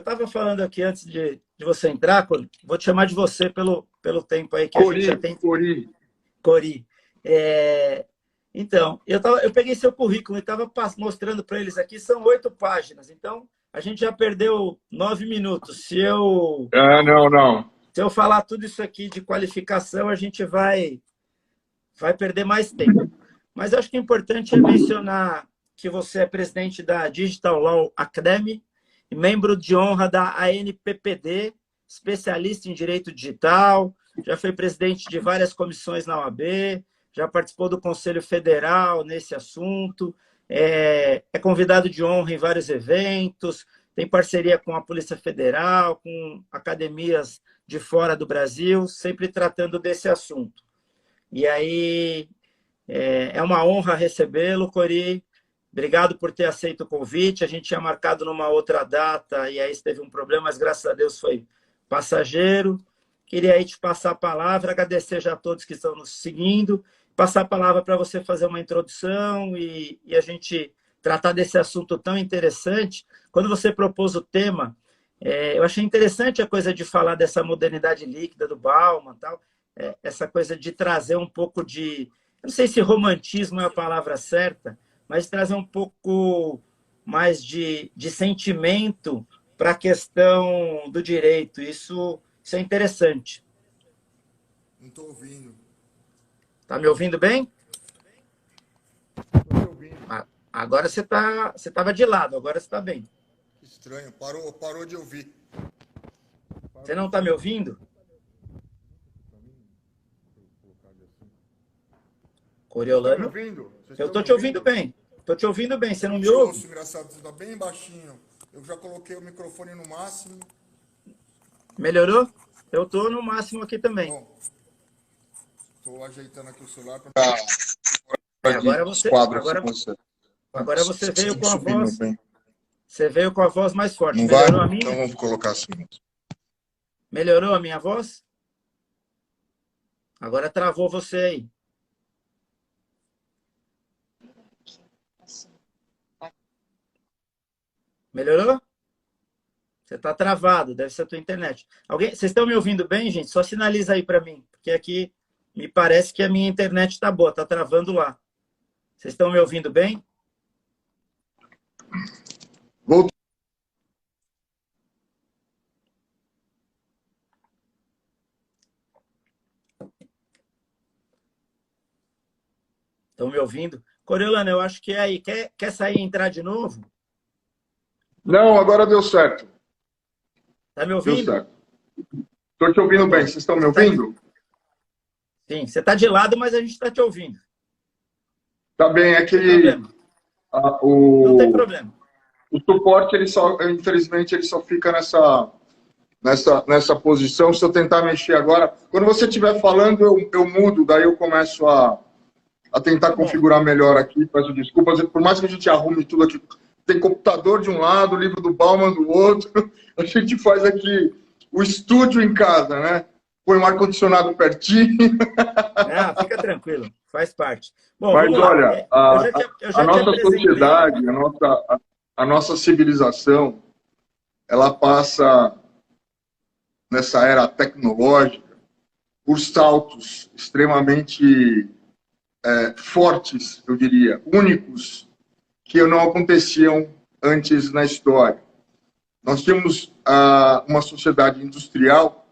estava falando aqui antes de você entrar, Cori, vou te chamar de você pelo tempo aí que Cori, a gente já tem. Cori. Então, eu peguei seu currículo e estava mostrando para eles aqui, são 8 páginas, então a gente já perdeu 9 minutos. Não. Se eu falar tudo isso aqui de qualificação, a gente vai perder mais tempo. Mas acho que o importante é mencionar que você é presidente da Digital Law Academy e membro de honra da ANPPD, especialista em direito digital, já foi presidente de várias comissões na OAB, já participou do Conselho Federal nesse assunto, é convidado de honra em vários eventos, tem parceria com a Polícia Federal, com academias de fora do Brasil, sempre tratando desse assunto. E aí, é uma honra recebê-lo, Cori. Obrigado por ter aceito o convite. A gente tinha marcado numa outra data e aí teve um problema, mas graças a Deus foi passageiro. Queria aí te passar a palavra, agradecer já a todos que estão nos seguindo, passar a palavra para você fazer uma introdução e a gente tratar desse assunto tão interessante. Quando você propôs o tema, eu achei interessante a coisa de falar dessa modernidade líquida do Bauman, tal, essa coisa de trazer um pouco de, não sei se romantismo é a palavra certa, mas trazer um pouco mais de sentimento para a questão do direito. Isso é interessante. Não estou ouvindo. Está me ouvindo bem? Estou me ouvindo. Agora você estava de lado, agora você está bem. Estranho, parou de ouvir. Você não está me ouvindo? Coriolano? Vocês estão me ouvindo? Eu estou te ouvindo bem. Estou te ouvindo bem, você não me ouve? Engraçado, você está bem baixinho. Eu já coloquei o microfone no máximo. Melhorou? Eu estou no máximo aqui também. Bom, estou ajeitando aqui o celular para... Agora você veio com a voz... Você veio com a voz mais forte. Não Melhorou vai? a minha? Então vamos colocar assim. Melhorou a minha voz? Agora travou você aí. Melhorou? Você está travado, deve ser a tua internet. Vocês estão me ouvindo bem, gente? Só sinaliza aí para mim, porque aqui me parece que a minha internet está boa, está travando lá. Vocês estão me ouvindo bem? Voltou. Estão me ouvindo? Coriolano, eu acho que é aí. Quer sair e entrar de novo? Não, agora deu certo. Tá me ouvindo? Deu certo. Estou te ouvindo bem. Vocês estão me ouvindo? Sim, você está de lado, mas a gente está te ouvindo. Tá bem, é que não tem problema. O suporte, infelizmente, ele só fica nessa posição. Se eu tentar mexer agora, quando você estiver falando, eu mudo, daí eu começo a tentar configurar melhor aqui. Peço desculpas, por mais que a gente arrume tudo aqui. Tem computador de um lado, o livro do Bauman do outro. A gente faz aqui o estúdio em casa, né? Põe um ar-condicionado pertinho. Fica tranquilo, faz parte. Bom, mas olha, a nossa sociedade, a nossa civilização, ela passa, nessa era tecnológica, por saltos extremamente fortes, eu diria, únicos, que não aconteciam antes na história. Nós tínhamos uma sociedade industrial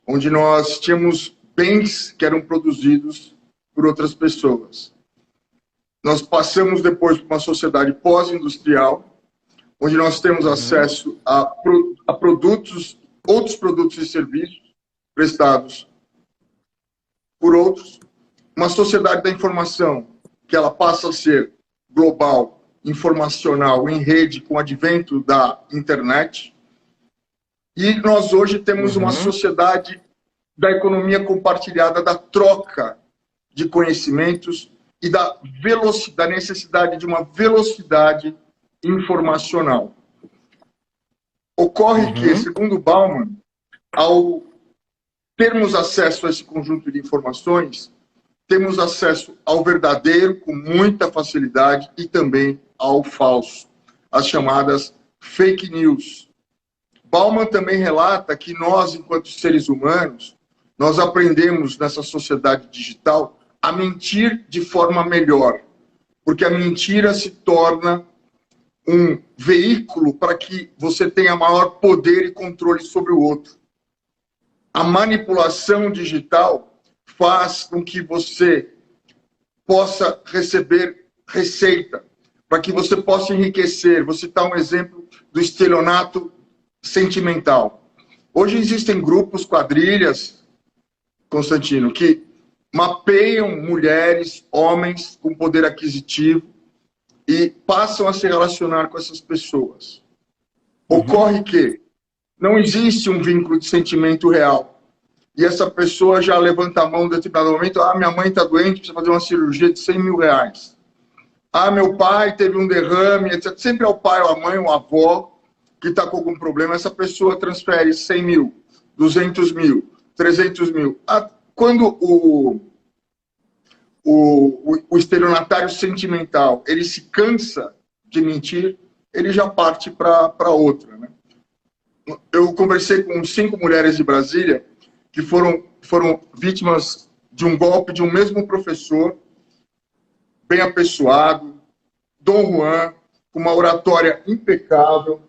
onde nós tínhamos bens que eram produzidos por outras pessoas. Nós passamos depois para uma sociedade pós-industrial, onde nós temos acesso a produtos, outros produtos e serviços prestados por outros. Uma sociedade da informação, que ela passa a ser global, informacional, em rede, com o advento da internet. E nós hoje temos uma sociedade da economia compartilhada, da troca de conhecimentos e da necessidade de uma velocidade informacional. Ocorre que, segundo Bauman, ao termos acesso a esse conjunto de informações, temos acesso ao verdadeiro com muita facilidade e também ao falso, as chamadas fake news. Bauman também relata que nós, enquanto seres humanos, nós aprendemos nessa sociedade digital a mentir de forma melhor, porque a mentira se torna um veículo para que você tenha maior poder e controle sobre o outro. A manipulação digital faz com que você possa receber receita, para que você possa enriquecer. Vou citar um exemplo do estelionato sentimental. Hoje existem grupos, quadrilhas, Constantino, que mapeiam mulheres, homens com poder aquisitivo e passam a se relacionar com essas pessoas. Ocorre que não existe um vínculo de sentimento real. E essa pessoa já levanta a mão em determinado momento: ah, minha mãe está doente, precisa fazer uma cirurgia de 100 mil reais. Ah, meu pai teve um derrame, etc. Sempre é o pai, ou a mãe, ou a avó que está com algum problema. Essa pessoa transfere 100 mil, 200 mil, 300 mil. Quando o estelionatário sentimental ele se cansa de mentir, ele já parte para outra, né? Eu conversei com 5 mulheres de Brasília que foram vítimas de um golpe de um mesmo professor, bem apessoado, Dom Juan, com uma oratória impecável.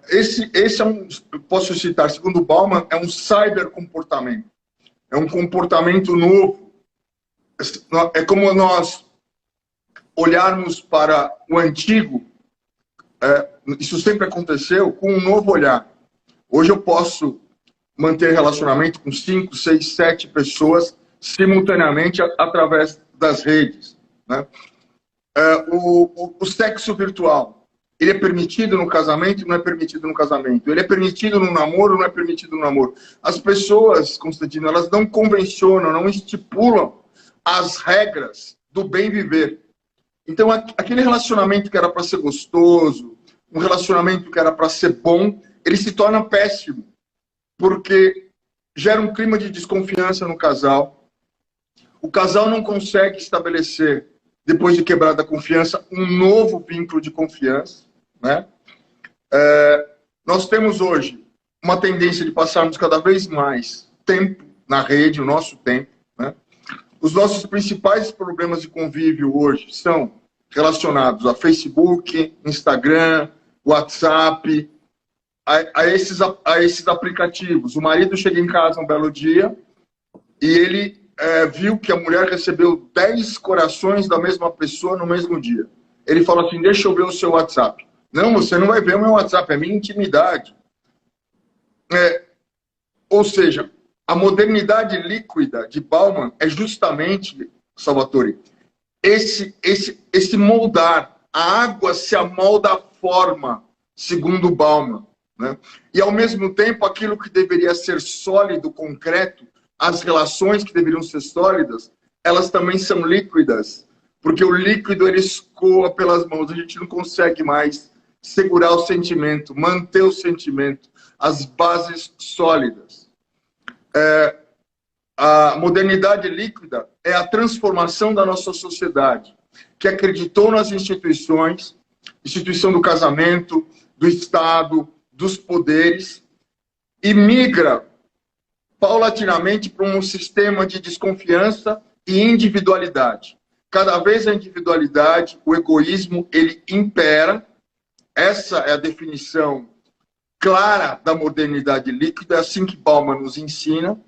Esse é um, posso citar, segundo Bauman, é um cybercomportamento. É um comportamento novo. É como nós olharmos para o antigo, isso sempre aconteceu, com um novo olhar. Hoje eu posso manter relacionamento com 5, 6, 7 pessoas simultaneamente através das redes, né? O sexo virtual, ele é permitido no casamento, não é permitido no casamento. Ele é permitido no namoro, não é permitido no namoro. As pessoas, Constantino, elas não convencionam, não estipulam as regras do bem viver. Então, aquele relacionamento que era para ser gostoso, um relacionamento que era para ser bom, ele se torna péssimo, porque gera um clima de desconfiança no casal. O casal não consegue estabelecer, depois de quebrada a confiança, um novo vínculo de confiança, né? Nós temos hoje uma tendência de passarmos cada vez mais tempo na rede, o nosso tempo, né? Os nossos principais problemas de convívio hoje são relacionados a Facebook, Instagram, WhatsApp, a esses aplicativos. O marido chega em casa um belo dia e ele viu que a mulher recebeu 10 corações da mesma pessoa no mesmo dia. Ele fala assim: deixa eu ver o seu WhatsApp. Não, você não vai ver o meu WhatsApp, é minha intimidade. Ou seja, a modernidade líquida de Bauman é justamente, Salvatore, esse moldar. A água se amolda à forma, segundo Bauman, né? E, ao mesmo tempo, aquilo que deveria ser sólido, concreto, as relações que deveriam ser sólidas, elas também são líquidas, porque o líquido ele escoa pelas mãos, a gente não consegue mais segurar o sentimento, manter o sentimento, as bases sólidas. A modernidade líquida é a transformação da nossa sociedade, que acreditou nas instituições, instituição do casamento, do Estado, dos poderes, e migra paulatinamente para um sistema de desconfiança e individualidade. Cada vez a individualidade, o egoísmo, ele impera. Essa é a definição clara da modernidade líquida, é assim que Bauman nos ensina.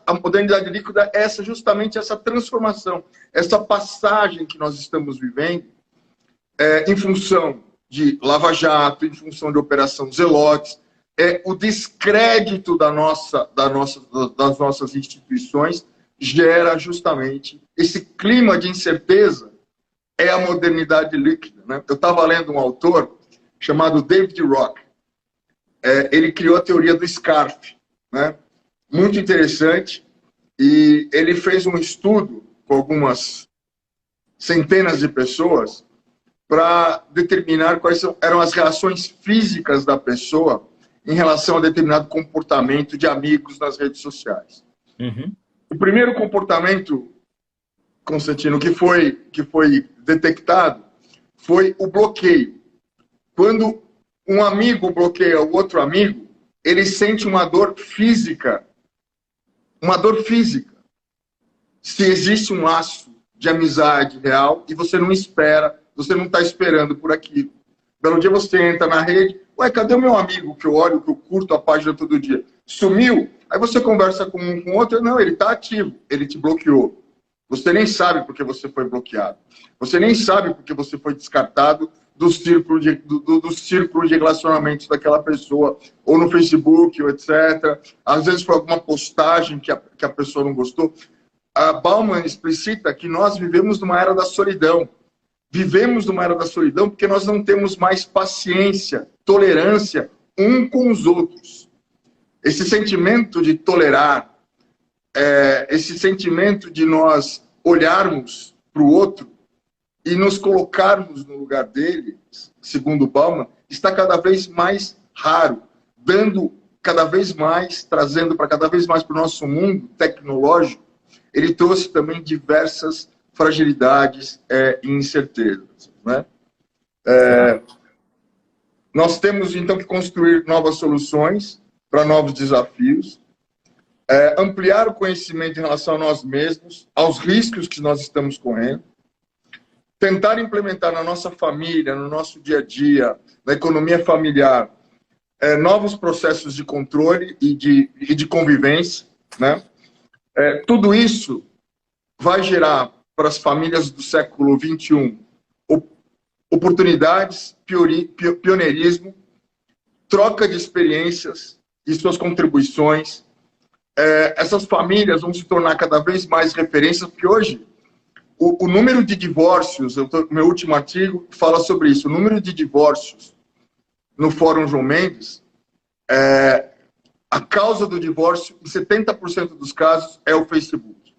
A modernidade líquida é justamente essa transformação, essa passagem que nós estamos vivendo em função de Lava Jato, em função de Operação Zelotes, o descrédito das nossas instituições gera justamente esse clima de incerteza, é a modernidade líquida, né? Eu estava lendo um autor chamado David Rock. Ele criou a teoria do SCARF, né? Muito interessante, e ele fez um estudo com algumas centenas de pessoas para determinar quais eram as reações físicas da pessoa em relação a determinado comportamento de amigos nas redes sociais. Uhum. O primeiro comportamento Constantino, que foi detectado foi o bloqueio. Quando um amigo bloqueia o outro amigo, ele sente uma dor física. Uma dor física. Se existe um laço de amizade real e você não espera, você não está esperando por aquilo. Belo dia você entra na rede, ué, cadê o meu amigo que eu olho, que eu curto a página todo dia? Sumiu? Aí você conversa com um com outro, não, ele está ativo, ele te bloqueou. Você nem sabe porque você foi bloqueado. Você nem sabe porque você foi descartado do círculo de relacionamentos daquela pessoa, ou no Facebook, ou etc. Às vezes foi alguma postagem que a pessoa não gostou. A Bauman explicita que nós vivemos numa era da solidão. Vivemos numa era da solidão porque nós não temos mais paciência, tolerância um com os outros. Esse sentimento de tolerar, esse sentimento de nós olharmos para o outro e nos colocarmos no lugar dele, segundo Bauman, está cada vez mais raro, dando cada vez mais, trazendo para cada vez mais para o nosso mundo tecnológico. Ele trouxe também diversas fragilidades e incertezas. Né? Nós temos, então, que construir novas soluções para novos desafios, ampliar o conhecimento em relação a nós mesmos, aos riscos que nós estamos correndo, tentar implementar na nossa família, no nosso dia a dia, na economia familiar, novos processos de controle e de convivência. Né? Tudo isso vai gerar para as famílias do século XXI oportunidades, pioneirismo, troca de experiências e suas contribuições. Essas famílias vão se tornar cada vez mais referências, porque hoje o número de divórcios, meu último artigo fala sobre isso, o número de divórcios no Fórum João Mendes, a causa do divórcio, em 70% dos casos, é o Facebook.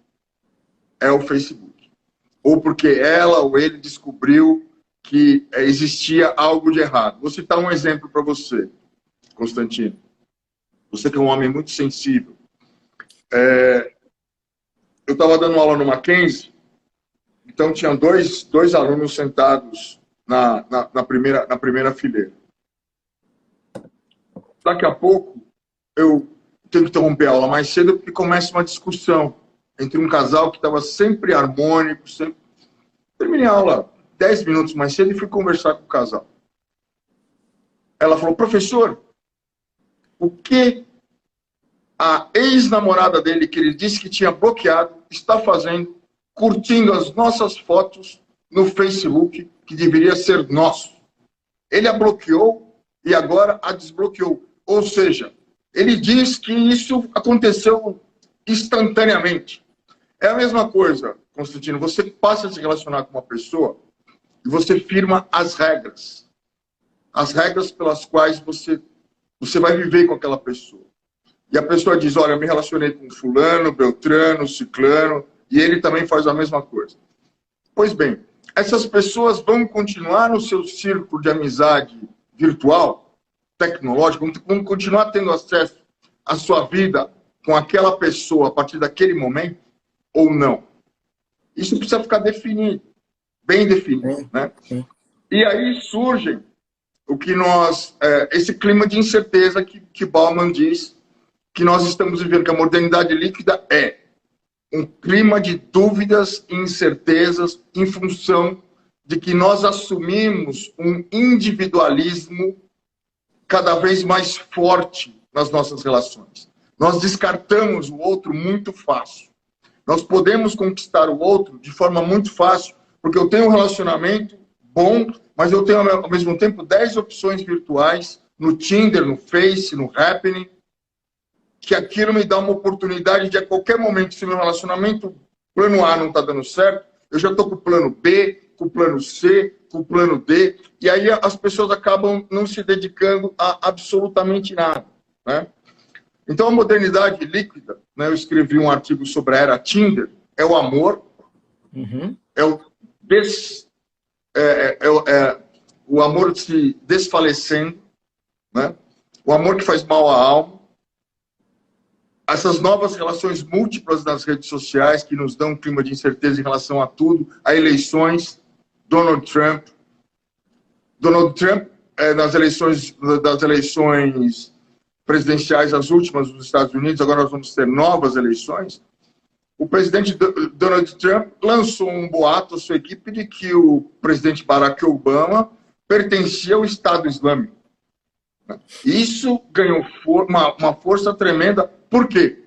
É o Facebook. Ou porque ela ou ele descobriu que existia algo de errado. Vou citar um exemplo para você, Constantino. Você que é um homem muito sensível. Eu estava dando aula no Mackenzie, então tinha dois alunos sentados na primeira fileira. Daqui a pouco, eu tenho que interromper a aula mais cedo porque começa uma discussão entre um casal que estava sempre harmônico. Terminei a aula 10 minutos mais cedo e fui conversar com o casal. Ela falou, professor, o que a ex-namorada dele, que ele disse que tinha bloqueado, está fazendo, curtindo as nossas fotos no Facebook, que deveria ser nosso? Ele a bloqueou e agora a desbloqueou. Ou seja, ele diz que isso aconteceu instantaneamente. É a mesma coisa, Constantino, você passa a se relacionar com uma pessoa e você firma as regras pelas quais você vai viver com aquela pessoa. E a pessoa diz, olha, eu me relacionei com fulano, beltrano, ciclano, e ele também faz a mesma coisa. Pois bem, essas pessoas vão continuar no seu círculo de amizade virtual, tecnológico, vão continuar tendo acesso à sua vida com aquela pessoa a partir daquele momento, ou não? Isso precisa ficar definido, bem definido. Né? E aí surgem o que esse clima de incerteza que Bauman diz que nós estamos vivendo, que a modernidade líquida é um clima de dúvidas e incertezas em função de que nós assumimos um individualismo cada vez mais forte nas nossas relações. Nós descartamos o outro muito fácil. Nós podemos conquistar o outro de forma muito fácil, porque eu tenho um relacionamento bom, mas eu tenho ao mesmo tempo 10 opções virtuais no Tinder, no Face, no Happening, que aquilo me dá uma oportunidade de, a qualquer momento, se meu relacionamento, plano A não está dando certo, eu já estou com o plano B, com o plano C, com o plano D, e aí as pessoas acabam não se dedicando a absolutamente nada. Né? Então, a modernidade líquida, né, eu escrevi um artigo sobre a era Tinder, é o amor, o amor se desfalecendo, né? O amor que faz mal à alma, essas novas relações múltiplas nas redes sociais que nos dão um clima de incerteza em relação a tudo, a eleições, Donald Trump, das eleições presidenciais, as últimas dos Estados Unidos, agora nós vamos ter novas eleições. O presidente Donald Trump lançou um boato à sua equipe de que o presidente Barack Obama pertencia ao Estado Islâmico. Isso ganhou uma força tremenda. Por quê?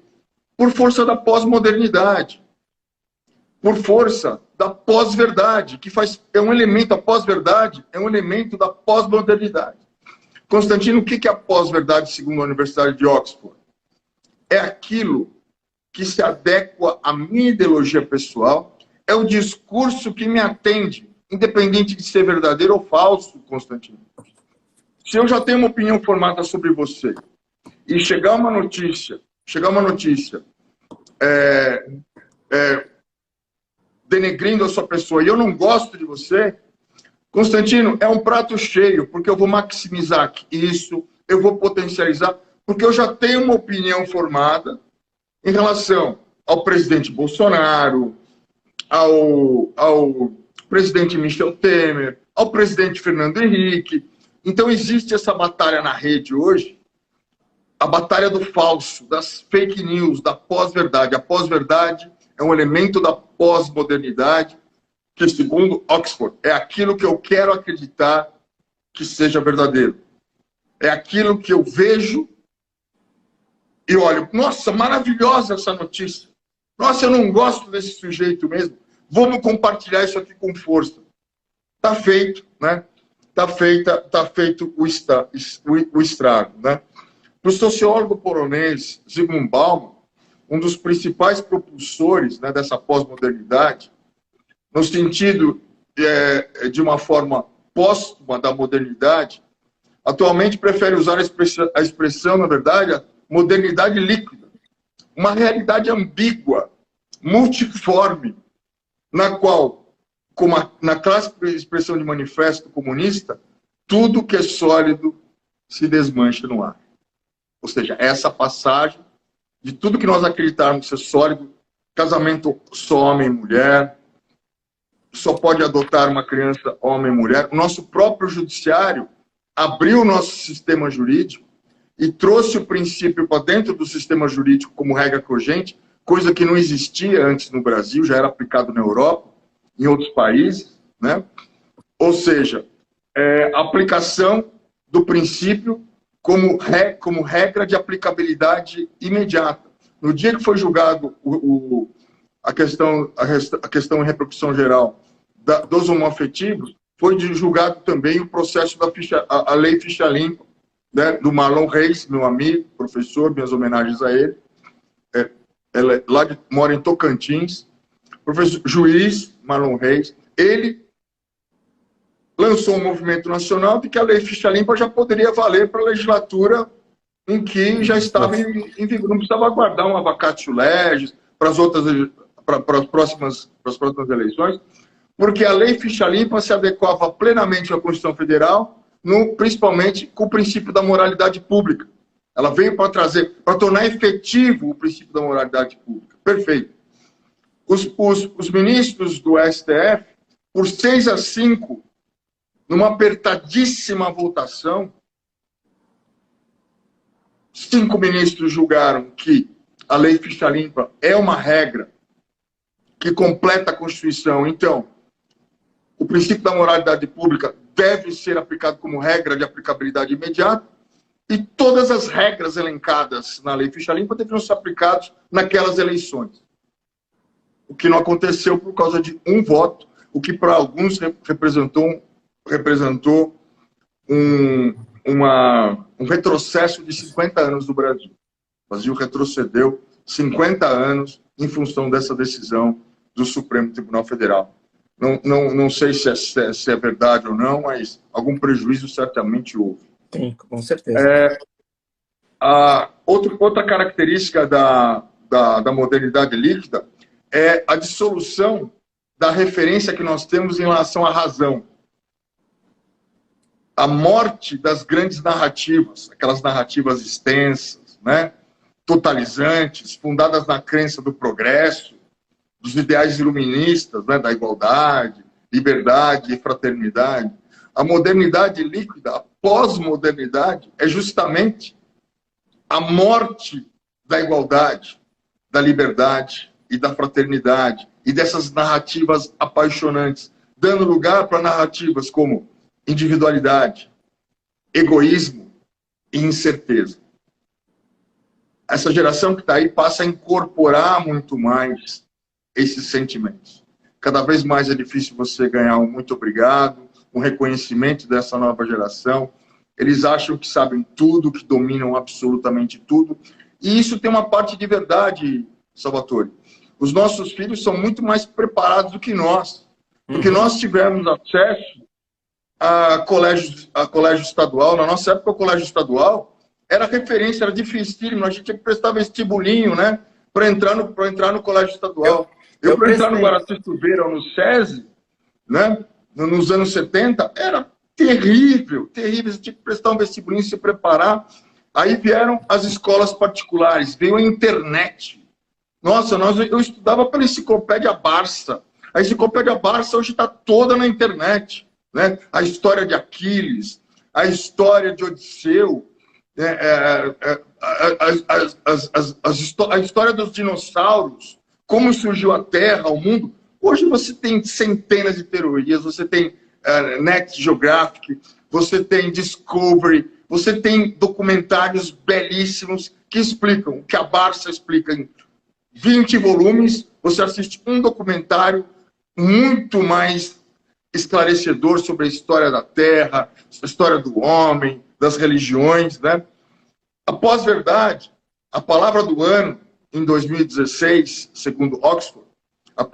Por força da pós-modernidade. Por força da pós-verdade, que é um elemento, a pós-verdade é um elemento da pós-modernidade. Constantino, o que é a pós-verdade segundo a Universidade de Oxford? É aquilo que se adequa à minha ideologia pessoal, é o discurso que me atende, independente de ser verdadeiro ou falso, Constantino. Se eu já tenho uma opinião formada sobre você e chegar uma notícia denegrindo a sua pessoa e eu não gosto de você, Constantino, é um prato cheio, porque eu vou maximizar isso, eu vou potencializar, porque eu já tenho uma opinião formada em relação ao presidente Bolsonaro, ao presidente Michel Temer, ao presidente Fernando Henrique. Então existe essa batalha na rede hoje, a batalha do falso, das fake news, da pós-verdade. A pós-verdade é um elemento da pós-modernidade, que, segundo Oxford, é aquilo que eu quero acreditar que seja verdadeiro. É aquilo que eu vejo e olho, nossa, maravilhosa essa notícia. Nossa, eu não gosto desse sujeito mesmo. Vamos compartilhar isso aqui com força. Tá feito, né? Tá feito o estrago, né? O sociólogo polonês Zygmunt Bauman, um dos principais propulsores, né, dessa pós-modernidade, no sentido de uma forma póstuma da modernidade, atualmente prefere usar a expressão, na verdade, modernidade líquida, uma realidade ambígua, multiforme, na qual, como na clássica expressão de manifesto comunista, tudo que é sólido se desmancha no ar. Ou seja, essa passagem de tudo que nós acreditarmos ser sólido, casamento só homem e mulher, só pode adotar uma criança homem e mulher. O nosso próprio judiciário abriu o nosso sistema jurídico e trouxe o princípio para dentro do sistema jurídico como regra cogente, coisa que não existia antes no Brasil, já era aplicado na Europa, em outros países, né? Ou seja, a aplicação do princípio como regra de aplicabilidade imediata. No dia que foi julgado a questão em repercussão geral dos homoafetivos, foi julgado também o processo a lei ficha limpa, né, do Marlon Reis, meu amigo, professor, minhas homenagens a ele. Mora em Tocantins, professor juiz Marlon Reis. Ele lançou um movimento nacional de que a lei ficha limpa já poderia valer para a legislatura em que já estava em vigor. Não precisava aguardar um vacatio legis para as próximas eleições, porque a lei ficha limpa se adequava plenamente à Constituição Federal, principalmente com o princípio da moralidade pública. Ela veio para tornar efetivo o princípio da moralidade pública. Perfeito. Os ministros do STF, por 6-5, numa apertadíssima votação, 5 ministros julgaram que a lei ficha limpa é uma regra que completa a Constituição. Então, o princípio da moralidade pública deve ser aplicado como regra de aplicabilidade imediata e todas as regras elencadas na lei ficha limpa deveriam ser aplicadas naquelas eleições. O que não aconteceu por causa de um voto, o que para alguns representou um retrocesso de 50 anos do Brasil. O Brasil retrocedeu 50 anos em função dessa decisão do Supremo Tribunal Federal. Não sei se é verdade ou não, mas algum prejuízo certamente houve. Sim, com certeza. Outra característica da modernidade líquida é a dissolução da referência que nós temos em relação à razão. A morte das grandes narrativas, aquelas narrativas extensas, né? totalizantes, fundadas na crença do progresso, dos ideais iluministas, né, da igualdade, liberdade e fraternidade. A modernidade líquida, a pós-modernidade, é justamente a morte da igualdade, da liberdade e da fraternidade, e dessas narrativas apaixonantes, dando lugar para narrativas como individualidade, egoísmo e incerteza. Essa geração que está aí passa a incorporar muito mais esses sentimentos. Cada vez mais é difícil você ganhar um muito obrigado, um reconhecimento dessa nova geração. Eles acham que sabem tudo, que dominam absolutamente tudo. E isso tem uma parte de verdade, Salvatore. Os nossos filhos são muito mais preparados do que nós. Porque nós tivemos acesso a colégio estadual. Na nossa época, o colégio estadual era referência, era dificílimo. A gente tinha que prestar vestibulinho, né? Para entrar no colégio estadual. Eu para entrar no Guaraci Silveira ou no SESI, né? Nos anos 70, era terrível, terrível. Você tinha que prestar um vestibulinho, se preparar. Aí vieram as escolas particulares, veio a internet. Nossa, eu estudava pela Enciclopédia Barça. A Enciclopédia Barça hoje está toda na internet, né? A história de Aquiles, a história de Odisseu, a história dos dinossauros, como surgiu a Terra, o mundo. Hoje você tem centenas de teorias, você tem Net Geographic, você tem Discovery, você tem documentários belíssimos que explicam o que a Barça explica em 20 volumes. Você assiste um documentário muito mais esclarecedor sobre a história da Terra, a história do homem, das religiões, né? A pós-verdade, a palavra do ano em 2016, segundo Oxford, a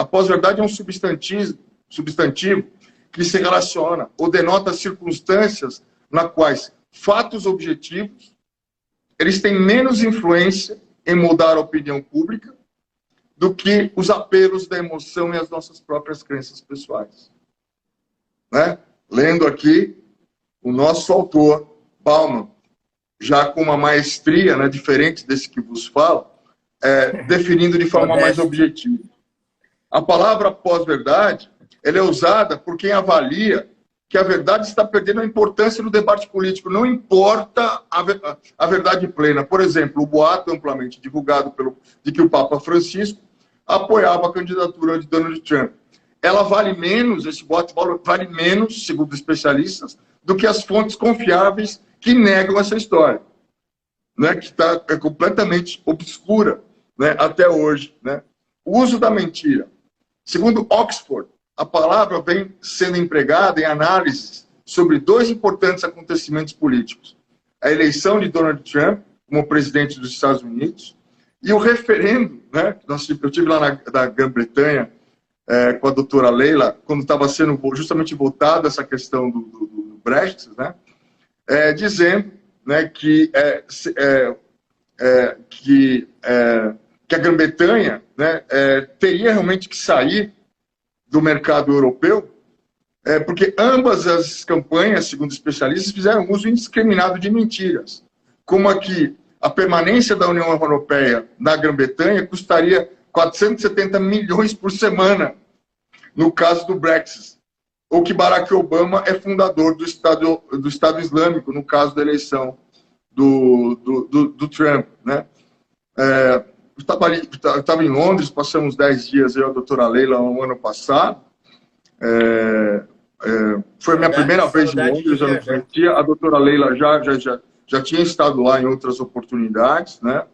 pós-verdade é um substantivo que se relaciona ou denota circunstâncias na quais fatos objetivos eles têm menos influência em mudar a opinião pública do que os apelos da emoção e as nossas próprias crenças pessoais. Né? Lendo aqui o nosso autor, Bauman, já com uma maestria, né, diferente desse que vos falo, definindo de forma mais objetiva. A palavra pós-verdade, ela é usada por quem avalia que a verdade está perdendo a importância no debate político. Não importa a verdade plena. Por exemplo, o boato amplamente divulgado de que o Papa Francisco apoiava a candidatura de Donald Trump. Ela vale menos, esse boato vale menos, segundo especialistas, do que as fontes confiáveis que negam essa história, né, que está completamente obscura, né, até hoje. Né? O uso da mentira. Segundo Oxford, a palavra vem sendo empregada em análises sobre dois importantes acontecimentos políticos. A eleição de Donald Trump como presidente dos Estados Unidos e o referendo, né? Eu estive lá na Grã-Bretanha com a doutora Leila, quando estava sendo justamente votada essa questão do Brexit, né? Dizendo, né, que a Grã-Bretanha, né, teria realmente que sair do mercado europeu, porque ambas as campanhas, segundo especialistas, fizeram uso indiscriminado de mentiras, como aqui a permanência da União Europeia na Grã-Bretanha custaria 470 milhões por semana, no caso do Brexit, ou que Barack Obama é fundador do Estado Islâmico, no caso da eleição do Trump. Né? Eu estava em Londres, passamos 10 dias, eu e a doutora Leila, no ano passado. Foi a minha primeira vez em Londres, eu não conhecia. A doutora Leila já tinha estado lá em outras oportunidades. Né?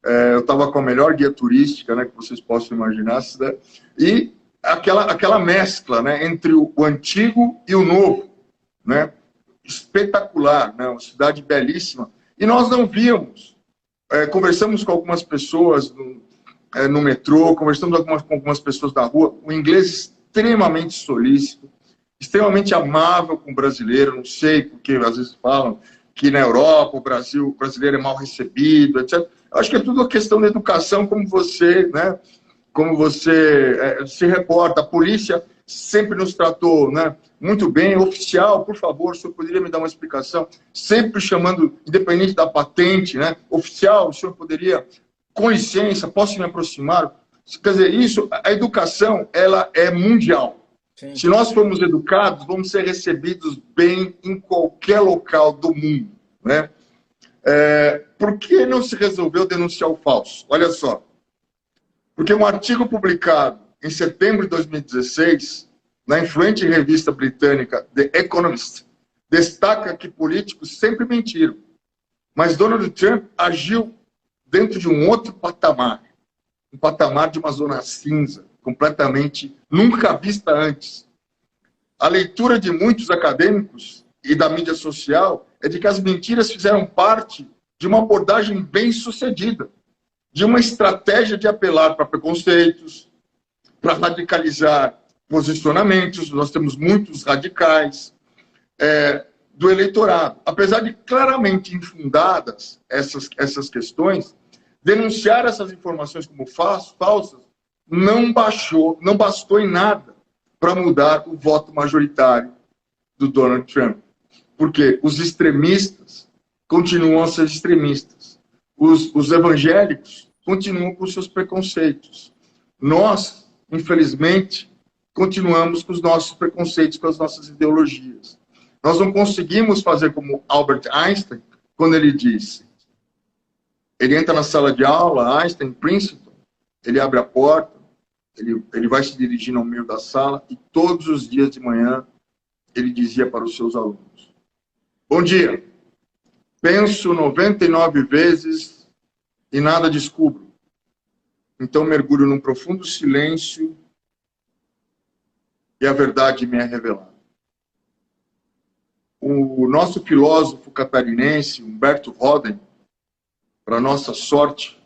Eu estava com a melhor guia turística, né, que vocês possam imaginar. Né? E aquela mescla, né, entre o antigo e o novo. Né? Espetacular, né? Uma cidade belíssima. E nós não víamos. Conversamos com algumas pessoas no metrô, conversamos com algumas pessoas na rua, o inglês extremamente solícito, extremamente amável com o brasileiro. Não sei porque às vezes falam que na Europa o brasileiro é mal recebido, etc. Eu acho que é tudo uma questão da educação, como você, né, se reporta. A polícia sempre nos tratou, né, muito bem. Oficial, por favor, o senhor poderia me dar uma explicação? Sempre chamando, independente da patente, né? Oficial, o senhor poderia, com licença, posso me aproximar? Quer dizer, isso, a educação, ela é mundial. Sim. Se nós formos educados, vamos ser recebidos bem em qualquer local do mundo, né? Por que não se resolveu denunciar o falso? Olha só. Porque um artigo publicado em setembro de 2016, na influente revista britânica The Economist, destaca que políticos sempre mentiram. Mas Donald Trump agiu dentro de um outro patamar. Um patamar de uma zona cinza, completamente nunca vista antes. A leitura de muitos acadêmicos e da mídia social é de que as mentiras fizeram parte de uma abordagem bem-sucedida, de uma estratégia de apelar para preconceitos, para radicalizar posicionamentos. Nós temos muitos radicais do eleitorado. Apesar de claramente infundadas essas questões, denunciar essas informações como falsas não bastou em nada para mudar o voto majoritário do Donald Trump. Porque os extremistas continuam a ser extremistas. Os evangélicos continuam com seus preconceitos. Nós, infelizmente, continuamos com os nossos preconceitos, com as nossas ideologias. Nós não conseguimos fazer como Albert Einstein, quando ele disse, ele entra na sala de aula, Einstein, Princeton, ele abre a porta, ele vai se dirigindo ao meio da sala e todos os dias de manhã ele dizia para os seus alunos, bom dia, penso 99 vezes e nada descubro. Então mergulho num profundo silêncio e a verdade me é revelada. O nosso filósofo catarinense, Humberto Roden, para nossa sorte,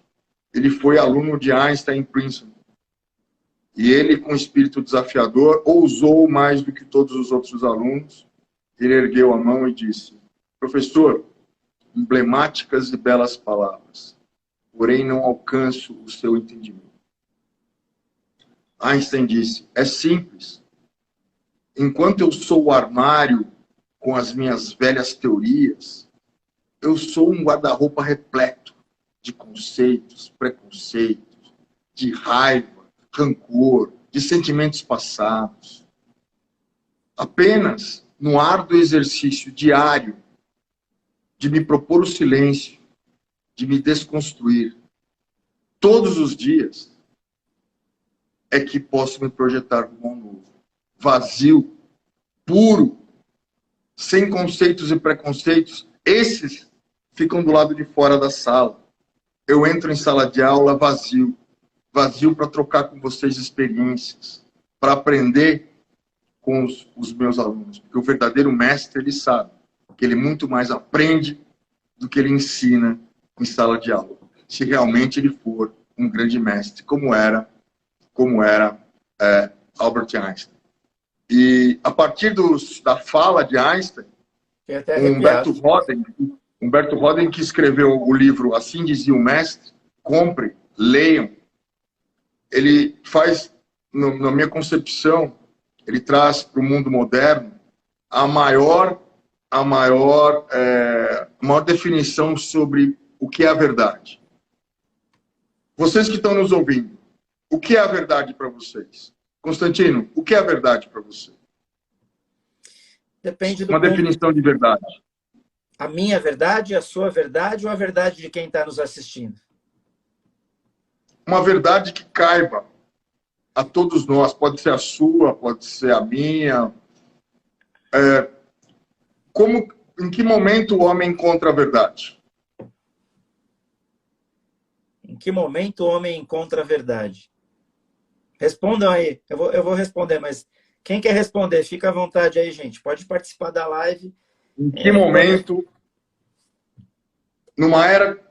ele foi aluno de Einstein em Princeton. E ele, com espírito desafiador, ousou mais do que todos os outros alunos. Ele ergueu a mão e disse, professor, emblemáticas e belas palavras, porém não alcanço o seu entendimento. Einstein disse, é simples. Enquanto eu sou o armário com as minhas velhas teorias, eu sou um guarda-roupa repleto de conceitos, preconceitos, de raiva, rancor, de sentimentos passados. Apenas no árduo exercício diário de me propor o silêncio, de me desconstruir, todos os dias, é que posso me projetar como um novo. Vazio, puro, sem conceitos e preconceitos, esses ficam do lado de fora da sala. Eu entro em sala de aula vazio para trocar com vocês experiências, para aprender com os meus alunos. Porque o verdadeiro mestre, ele sabe que ele muito mais aprende do que ele ensina em sala de aula. Se realmente ele for um grande mestre, como era Albert Einstein. E a partir da fala de Einstein, Humberto Roden, que escreveu o livro Assim Dizia o Mestre, compre, leiam. Ele faz, na minha concepção, ele traz para o mundo moderno a maior definição sobre o que é a verdade. Vocês que estão nos ouvindo, o que é a verdade para vocês? Constantino, o que é a verdade para você? Depende do Uma definição de verdade. A minha verdade, a sua verdade ou a verdade de quem está nos assistindo? Uma verdade que caiba a todos nós. Pode ser a sua, pode ser a minha. Em que momento o homem encontra a verdade? Em que momento o homem encontra a verdade? Respondam aí. Eu vou responder, mas quem quer responder, fica à vontade aí, gente. Pode participar da live. Em que momento, numa era,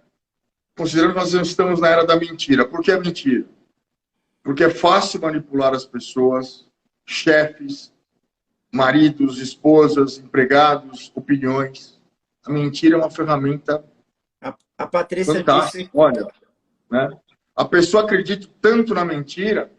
considerando que nós estamos na era da mentira. Por que a mentira? Porque é fácil manipular as pessoas, chefes, maridos, esposas, empregados, opiniões. A mentira é uma ferramenta a Patrícia fantástica. Disse... Olha, né? A pessoa acredita tanto na mentira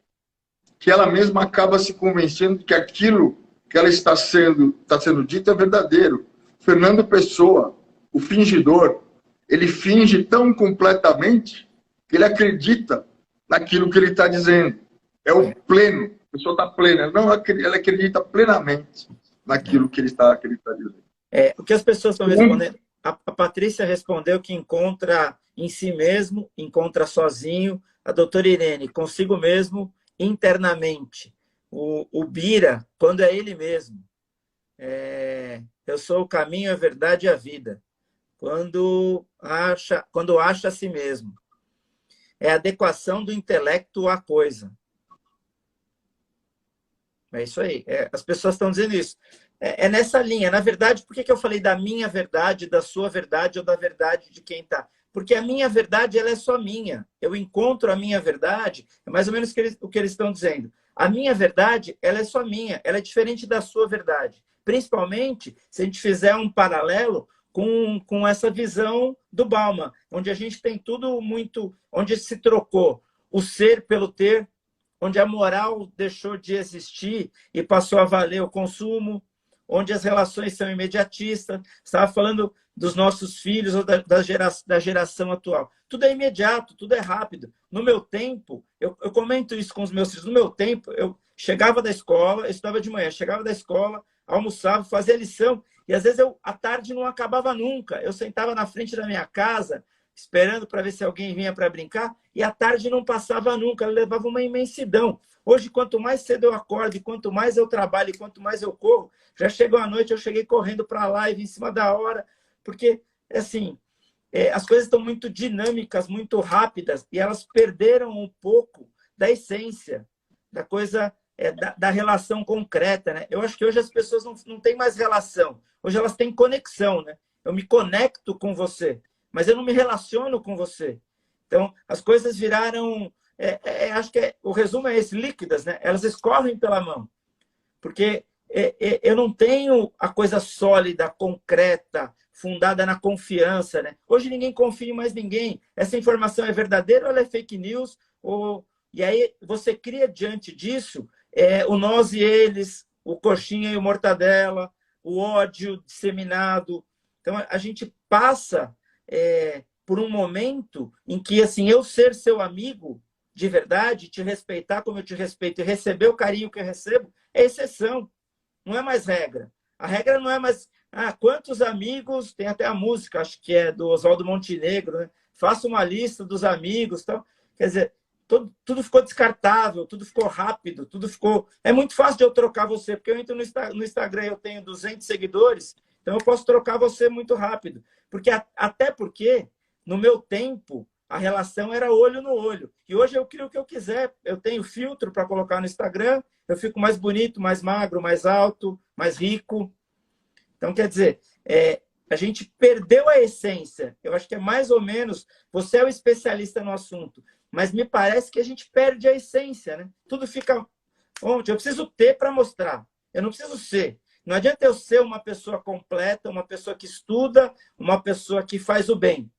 que ela mesma acaba se convencendo de que aquilo que ela está sendo dito é verdadeiro. Fernando Pessoa, o fingidor, ele finge tão completamente que ele acredita naquilo que ele está dizendo. É o pleno, a pessoa está plena, ela acredita plenamente naquilo que ele está dizendo. O que as pessoas estão respondendo? A Patrícia respondeu que encontra em si mesmo, encontra sozinho. A doutora Irene, consigo mesmo, internamente. O Bira, quando é ele mesmo. Eu sou o caminho, a verdade e a vida. Quando acha a si mesmo. É a adequação do intelecto à coisa. É isso aí. As pessoas estão dizendo isso. É nessa linha. Na verdade, por que eu falei da minha verdade, da sua verdade ou da verdade de quem está? Porque a minha verdade ela é só minha. Eu encontro a minha verdade, é mais ou menos o que eles estão dizendo. A minha verdade ela é só minha, ela é diferente da sua verdade. Principalmente se a gente fizer um paralelo com essa visão do Bauman, onde a gente tem tudo muito... onde se trocou o ser pelo ter, onde a moral deixou de existir e passou a valer o consumo, onde as relações são imediatistas. Estava falando dos nossos filhos ou da geração atual. Tudo é imediato, tudo é rápido. No meu tempo, eu comento isso com os meus filhos, no meu tempo, eu chegava da escola, eu estudava de manhã, chegava da escola, almoçava, fazia lição, e às vezes a tarde não acabava nunca. Eu sentava na frente da minha casa, esperando para ver se alguém vinha para brincar, e a tarde não passava nunca, ela levava uma imensidão. Hoje, quanto mais cedo eu acordo, e quanto mais eu trabalho, e quanto mais eu corro, já chegou a noite, eu cheguei correndo para a live em cima da hora, porque, assim, as coisas estão muito dinâmicas, muito rápidas, e elas perderam um pouco da essência, da coisa, da relação concreta, né? Eu acho que hoje as pessoas não têm mais relação, hoje elas têm conexão, né? Eu me conecto com você, mas eu não me relaciono com você. Então, as coisas viraram... acho que o resumo é esse, líquidas, né? Elas escorrem pela mão. Porque eu não tenho a coisa sólida, concreta, fundada na confiança, né? Hoje ninguém confia em mais ninguém. Essa informação é verdadeira ou ela é fake news? E aí você cria diante disso o nós e eles, o coxinha e o mortadela, o ódio disseminado. Então, a gente passa por um momento em que, assim, eu ser seu amigo de verdade, te respeitar como eu te respeito e receber o carinho que eu recebo, é exceção, não é mais regra. A regra não é mais... quantos amigos... Tem até a música, acho que é do Oswaldo Montenegro, né? Faça uma lista dos amigos. Tal. Quer dizer, tudo ficou descartável, tudo ficou rápido, tudo ficou... É muito fácil de eu trocar você, porque eu entro no Instagram, eu tenho 200 seguidores, então eu posso trocar você muito rápido. Até porque, no meu tempo, a relação era olho no olho. E hoje eu crio o que eu quiser. Eu tenho filtro para colocar no Instagram, eu fico mais bonito, mais magro, mais alto, mais rico. Então, quer dizer, a gente perdeu a essência. Eu acho que é mais ou menos... Você é o especialista no assunto, mas me parece que a gente perde a essência, né? Tudo fica... Onde? Eu preciso ter para mostrar. Eu não preciso ser. Não adianta eu ser uma pessoa completa, uma pessoa que estuda, uma pessoa que faz o bem.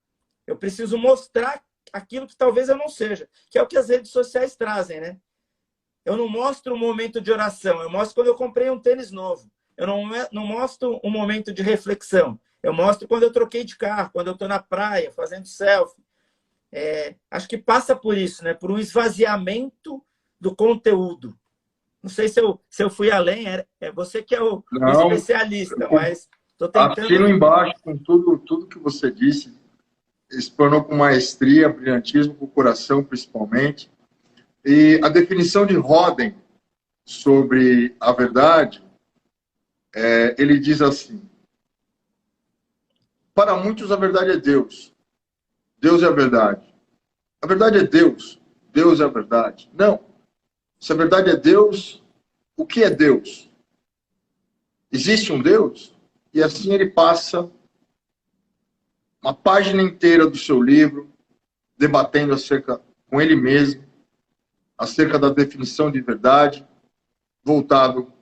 Eu preciso mostrar aquilo que talvez eu não seja, que é o que as redes sociais trazem, né? Eu não mostro um momento de oração, eu mostro quando eu comprei um tênis novo. Eu não mostro um momento de reflexão. Eu mostro quando eu troquei de carro, quando eu estou na praia, fazendo selfie. Acho que passa por isso, né? Por um esvaziamento do conteúdo. Não sei se eu fui além, é você que é o especialista, mas estou tentando... Assino embaixo com tudo que você disse. Explanou com maestria, brilhantismo, com o coração, principalmente. E a definição de Roden sobre a verdade, ele diz assim: para muitos a verdade é Deus. Deus é a verdade. A verdade é Deus. Deus é a verdade. Não. Se a verdade é Deus, o que é Deus? Existe um Deus? E assim ele passa uma página inteira do seu livro debatendo com ele mesmo acerca da definição de verdade, voltado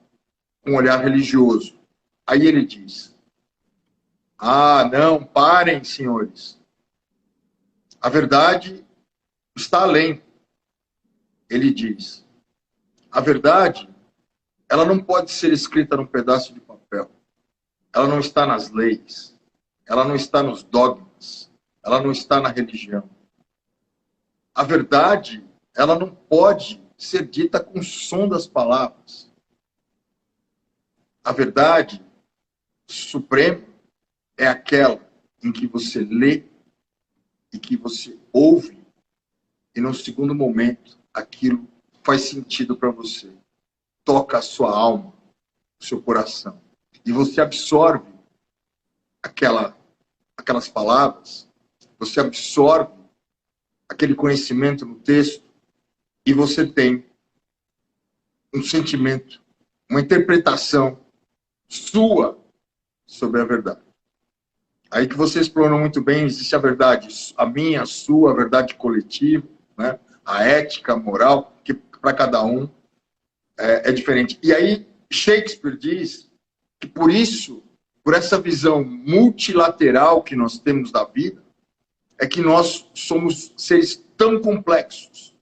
com um olhar religioso. Aí ele diz: não, parem, senhores. A verdade está além. Ele diz: A verdade, ela não pode ser escrita num pedaço de papel. Ela não está nas leis. Ela não está nos dogmas. Ela não está na religião. A verdade, ela não pode ser dita com o som das palavras. A verdade suprema é aquela em que você lê e que você ouve e, no segundo momento, aquilo faz sentido para você. Toca a sua alma, o seu coração. E você absorve aquelas palavras, você absorve aquele conhecimento no texto e você tem um sentimento, uma interpretação sua sobre a verdade. Aí que você explorou muito bem, existe a verdade, a minha, a sua, a verdade coletiva, né? A ética, a moral, que para cada um é diferente. E aí Shakespeare diz que por isso, por essa visão multilateral que nós temos da vida, é que nós somos seres tão complexos.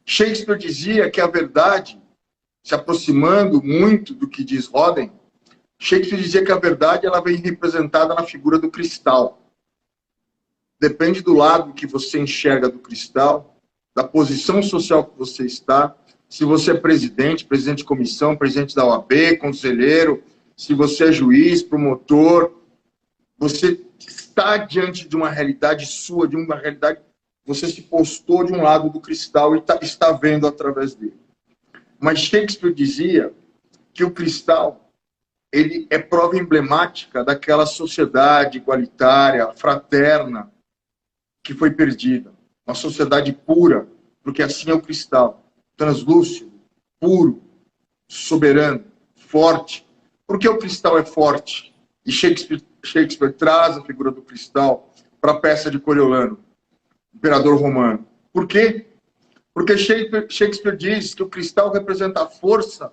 Shakespeare dizia que a verdade, se aproximando muito do que diz Roden, Shakespeare dizia que a verdade ela vem representada na figura do cristal. Depende do lado que você enxerga do cristal, da posição social que você está, se você é presidente de comissão, presidente da OAB, conselheiro, se você é juiz, promotor, você está diante de uma realidade sua, de uma realidade, você se postou de um lado do cristal e está vendo através dele. Mas Shakespeare dizia que o cristal ele é prova emblemática daquela sociedade igualitária, fraterna, que foi perdida. Uma sociedade pura, porque assim é o cristal. Translúcido, puro, soberano, forte. Por que o cristal é forte? E Shakespeare traz a figura do cristal para a peça de Coriolano, imperador romano. Por quê? Porque Shakespeare diz que o cristal representa a força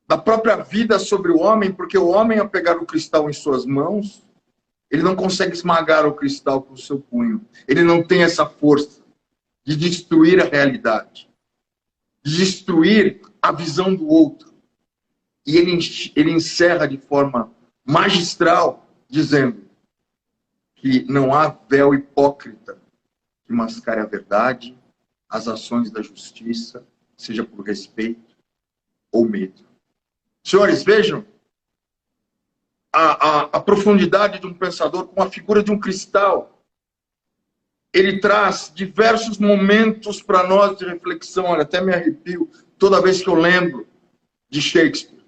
da própria vida sobre o homem, porque o homem, ao pegar o cristal em suas mãos, ele não consegue esmagar o cristal com o seu punho. Ele não tem essa força de destruir a realidade, de destruir a visão do outro. E ele encerra de forma magistral, dizendo que não há véu hipócrita que mascare a verdade, as ações da justiça, seja por respeito ou medo. Senhores, vejam a profundidade de um pensador com a figura de um cristal. Ele traz diversos momentos para nós de reflexão. Olha, até me arrepio toda vez que eu lembro de Shakespeare,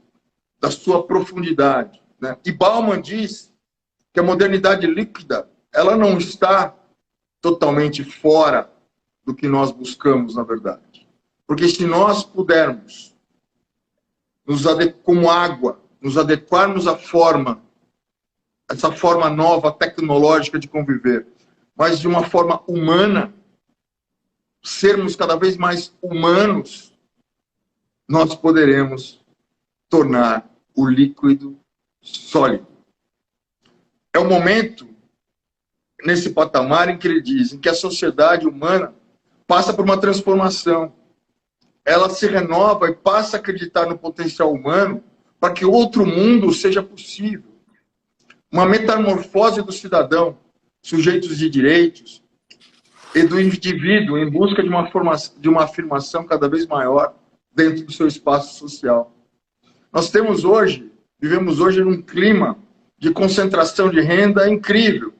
da sua profundidade, né? E Bauman diz que a modernidade líquida ela não está totalmente fora do que nós buscamos, na verdade. Porque se nós pudermos como água, nos adequarmos à forma, essa forma nova, tecnológica de conviver, mas de uma forma humana, sermos cada vez mais humanos, nós poderemos tornar o líquido sólido. É o momento, nesse patamar, em que ele diz em que a sociedade humana passa por uma transformação. Ela se renova e passa a acreditar no potencial humano para que outro mundo seja possível. Uma metamorfose do cidadão, sujeitos de direitos, e do indivíduo em busca de uma afirmação cada vez maior dentro do seu espaço social. Nós vivemos hoje num clima de concentração de renda incrível.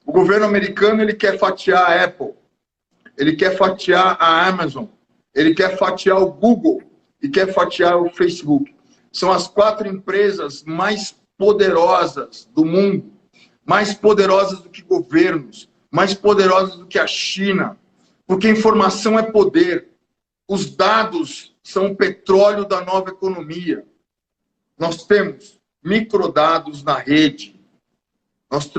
O governo americano ele quer fatiar a Apple, ele quer fatiar a Amazon, ele quer fatiar o Google e quer fatiar o Facebook. São as 4 empresas mais poderosas do mundo, mais poderosas do que governos, mais poderosas do que a China, porque informação é poder. Os dados são o petróleo da nova economia. Nós temos microdados na rede. Nós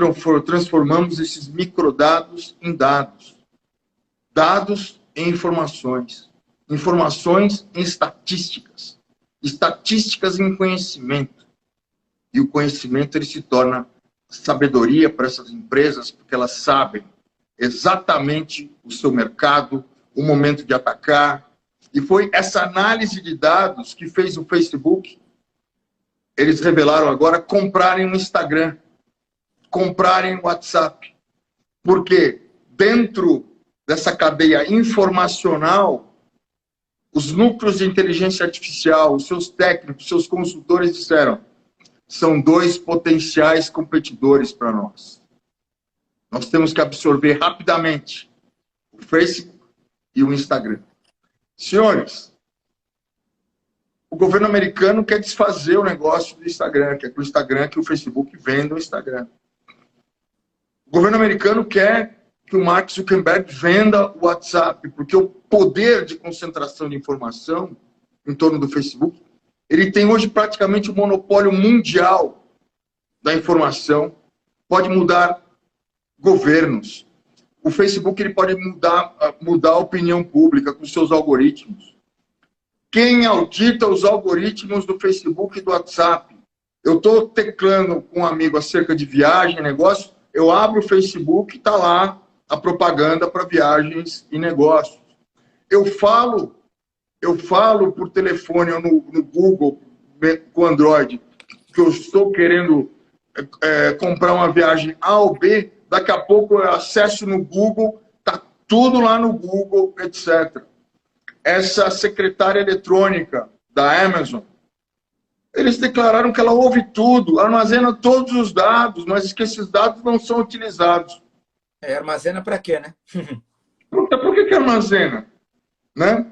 transformamos esses microdados em dados. Dados em informações. Informações em estatísticas. Estatísticas em conhecimento. E o conhecimento ele se torna sabedoria para essas empresas, porque elas sabem exatamente o seu mercado, o momento de atacar, E foi essa análise de dados que fez o Facebook, eles revelaram agora, comprarem o Instagram, comprarem o WhatsApp. Porque dentro dessa cadeia informacional, os núcleos de inteligência artificial, os seus técnicos, seus consultores disseram, são dois potenciais competidores para nós. Nós temos que absorver rapidamente o Facebook e o Instagram. Senhores, o governo americano quer desfazer o negócio do Instagram, quer que o Instagram, que o Facebook venda o Instagram. O governo americano quer que o Mark Zuckerberg venda o WhatsApp, porque o poder de concentração de informação em torno do Facebook, ele tem hoje praticamente o monopólio mundial da informação, pode mudar governos. O Facebook ele pode mudar a opinião pública com seus algoritmos. Quem audita os algoritmos do Facebook e do WhatsApp? Eu estou teclando com um amigo acerca de viagem, negócio, eu abro o Facebook e está lá a propaganda para viagens e negócios. Eu falo por telefone ou no Google, com Android, que eu estou querendo comprar uma viagem A ou B, daqui a pouco eu acesso no Google, está tudo lá no Google, etc. Essa secretária eletrônica da Amazon, eles declararam que ela ouve tudo, armazena todos os dados, mas que esses dados não são utilizados. Armazena para quê, né? Por que armazena? Né?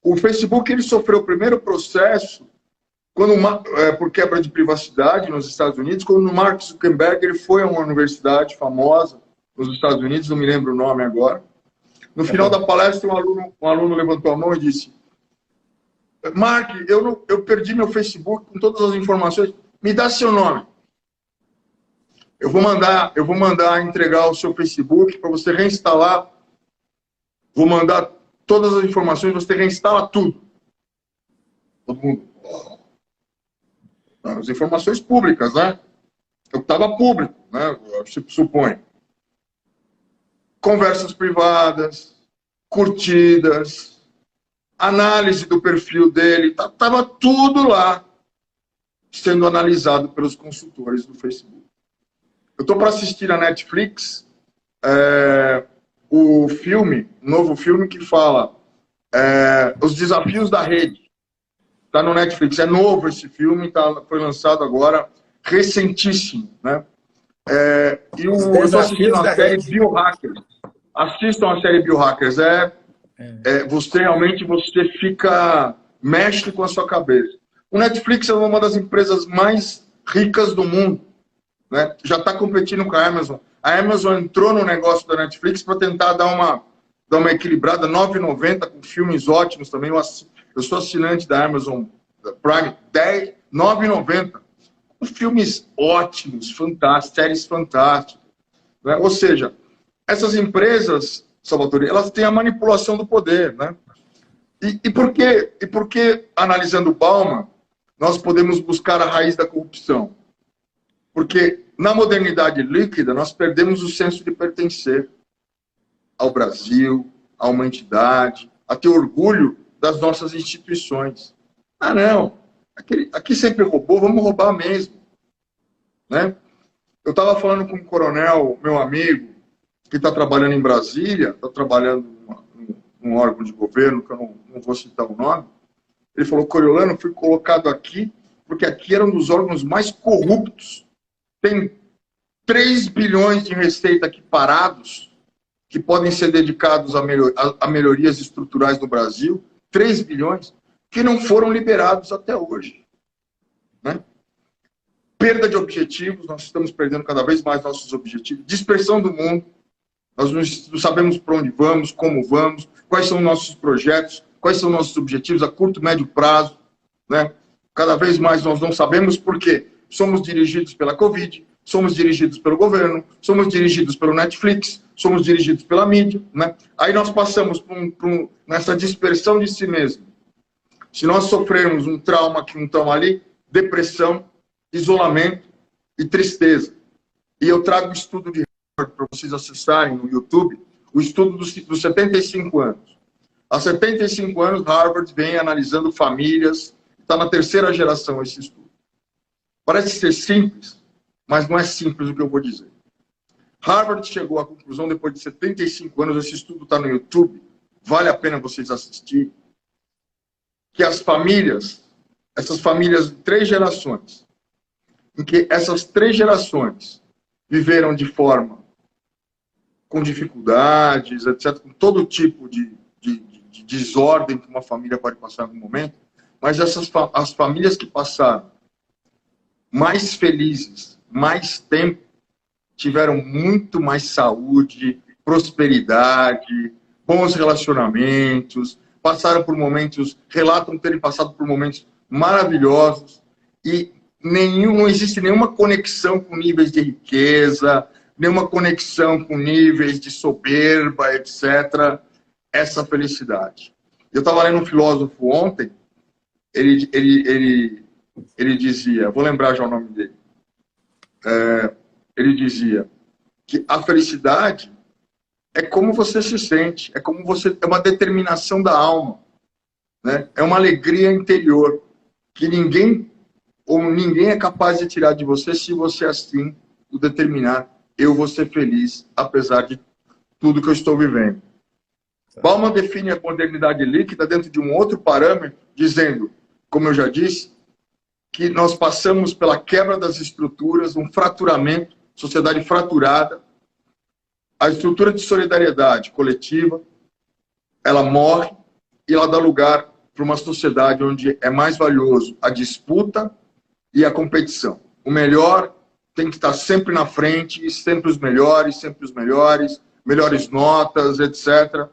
O Facebook ele sofreu o primeiro processo por quebra de privacidade nos Estados Unidos, quando o Mark Zuckerberg ele foi a uma universidade famosa nos Estados Unidos, não me lembro o nome agora. No final da palestra, um aluno levantou a mão e disse: Mark, eu perdi meu Facebook com todas as informações, me dá seu nome. Eu vou mandar entregar o seu Facebook para você reinstalar. Vou mandar todas as informações, você reinstala tudo. Todo mundo. As informações públicas, né? Eu estava público, né? Se supõe. Conversas privadas, curtidas, análise do perfil dele, estava tudo lá sendo analisado pelos consultores do Facebook. Eu estou para assistir a Netflix o novo filme que fala Os Desafios da Rede. Está no Netflix, é novo esse filme, foi lançado agora, recentíssimo, né? Eu estou assistindo a série Biohackers. Assistam a série Biohackers, mexe com a sua cabeça. O Netflix é uma das empresas mais ricas do mundo, né? Já está competindo com a Amazon. A Amazon entrou no negócio da Netflix para tentar dar uma equilibrada, R$ 9,90, com filmes ótimos também. Eu sou assinante da Amazon Prime, R$ 9,90. Com filmes ótimos, fantásticos, séries fantásticas. Né? Ou seja, essas empresas, Salvatore, elas têm a manipulação do poder, né? E por que, analisando Bauman, nós podemos buscar a raiz da corrupção? Porque na modernidade líquida, nós perdemos o senso de pertencer ao Brasil, a uma entidade, a ter orgulho das nossas instituições. Ah, não, aqui sempre roubou, vamos roubar mesmo. Né? Eu estava falando com um coronel, meu amigo, que está trabalhando em Brasília, está trabalhando num órgão de governo, que eu não vou citar o nome. Ele falou: Coriolano, fui colocado aqui porque aqui era um dos órgãos mais corruptos. Tem 3 bilhões de receita aqui parados, que podem ser dedicados a melhorias estruturais no Brasil, 3 bilhões, que não foram liberados até hoje. Né? Perda de objetivos, nós estamos perdendo cada vez mais nossos objetivos. Dispersão do mundo, nós não sabemos para onde vamos, como vamos, quais são nossos projetos, quais são nossos objetivos a curto, médio prazo. Né? Cada vez mais nós não sabemos por quê. Somos dirigidos pela Covid, somos dirigidos pelo governo, somos dirigidos pelo Netflix, somos dirigidos pela mídia. Né? Aí nós passamos nessa dispersão de si mesmo. Se nós sofrermos um trauma que não estamos ali, depressão, isolamento e tristeza. E eu trago o estudo de Harvard para vocês acessarem no YouTube, o estudo dos 75 anos. Há 75 anos, Harvard vem analisando famílias, está na terceira geração esse estudo. Parece ser simples, mas não é simples o que eu vou dizer. Harvard chegou à conclusão, depois de 75 anos, esse estudo está no YouTube, vale a pena vocês assistirem, que as famílias, essas famílias de 3 gerações, em que essas 3 gerações viveram de forma com dificuldades, etc., com todo tipo de desordem que uma família pode passar em algum momento, mas as famílias que passaram mais felizes, mais tempo, tiveram muito mais saúde, prosperidade, bons relacionamentos, passaram por momentos, relatam terem passado por momentos maravilhosos e não existe nenhuma conexão com níveis de riqueza, nenhuma conexão com níveis de soberba, etc., essa felicidade. Eu estava lendo um filósofo ontem, ele dizia, vou lembrar já o nome dele, ele dizia que a felicidade é como você se sente, é uma determinação da alma, né? É uma alegria interior que ninguém é capaz de tirar de você se você assim o determinar. Eu vou ser feliz, apesar de tudo que eu estou vivendo. Bauman define a modernidade líquida dentro de um outro parâmetro, dizendo, como eu já disse, que nós passamos pela quebra das estruturas, um fraturamento, sociedade fraturada. A estrutura de solidariedade coletiva, ela morre e ela dá lugar para uma sociedade onde é mais valioso a disputa e a competição. O melhor tem que estar sempre na frente, sempre os melhores, melhores notas, etc.